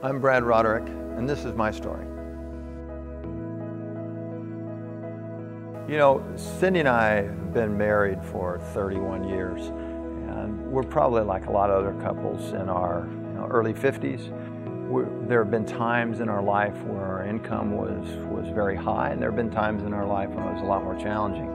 I'm Brad Roderick, and this is my story. You know, Cindy and I have been married for 31 years, and we're probably like a lot of other couples in our early 50s. There have been times in our life where our income was very high, and there have been times in our life when it was a lot more challenging.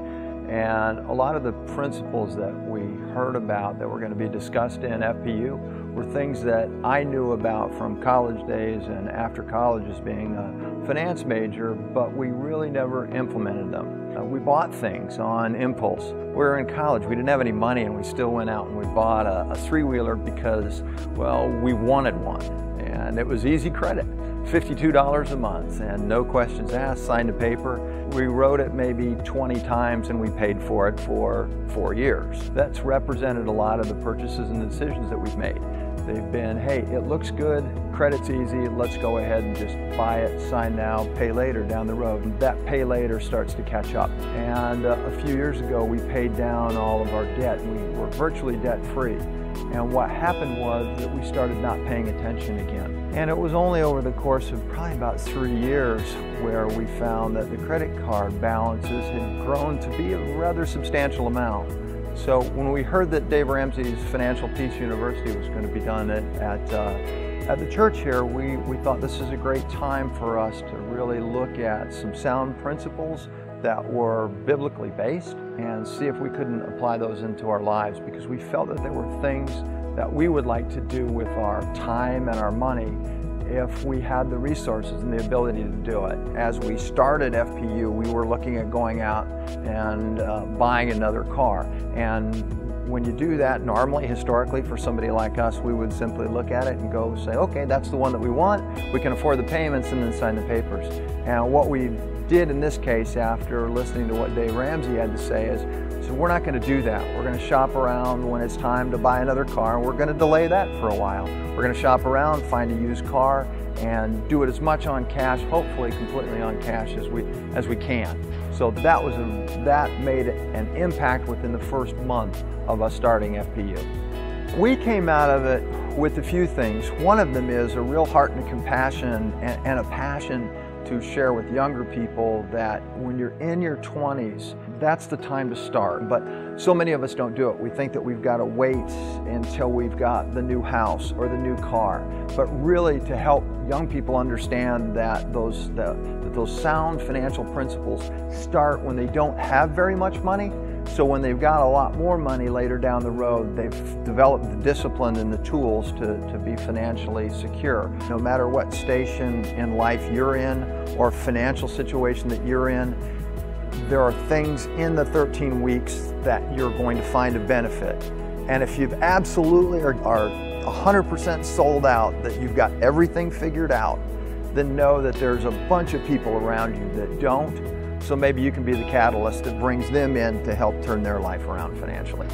And a lot of the principles that we heard about that were going to be discussed in FPU were things that I knew about from college days and after college as being a finance major, but we really never implemented them. We bought things on impulse. We were in college, we didn't have any money, and we still went out and we bought a three-wheeler because, well, we wanted one. And it was easy credit, $52 a month, and no questions asked, signed a paper. We wrote it maybe 20 times and we paid for it for 4 years. That's represented a lot of the purchases and decisions that we've made. They've been, hey, it looks good, credit's easy, let's go ahead and just buy it, sign now, pay later down the road. And that pay later starts to catch up. And a few years ago, we paid down all of our debt. We were virtually debt-free. And what happened was that we started not paying attention again. And it was only over the course of probably about 3 years where we found that the credit card balances had grown to be a rather substantial amount. So when we heard that Dave Ramsey's Financial Peace University was going to be done at the church here, we thought this is a great time for us to really look at some sound principles that were biblically based and see if we couldn't apply those into our lives, because we felt that there were things that we would like to do with our time and our money if we had the resources and the ability to do it. As we started FPU, we were looking at going out and buying another car. And when you do that, normally, historically, for somebody like us, we would simply look at it and go say, okay, that's the one that we want, we can afford the payments, and then sign the papers. And what we did in this case, after listening to what Dave Ramsey had to say, is so we're not going to do that. We're going to shop around when it's time to buy another car, and we're going to delay that for a while. We're going to shop around, find a used car, and do it as much on cash, hopefully completely on cash as we can. So that made an impact within the first month of us starting FPU. We came out of it with a few things. One of them is a real heart and a compassion and a passion to share with younger people that when you're in your 20s, that's the time to start. But so many of us don't do it. We think that we've got to wait until we've got the new house or the new car. But really, to help young people understand that those sound financial principles start when they don't have very much money. So when they've got a lot more money later down the road, they've developed the discipline and the tools to be financially secure. No matter what station in life you're in or financial situation that you're in, there are things in the 13 weeks that you're going to find a benefit. And if you've absolutely are 100% sold out, that you've got everything figured out, then know that there's a bunch of people around you that don't. So maybe you can be the catalyst that brings them in to help turn their life around financially.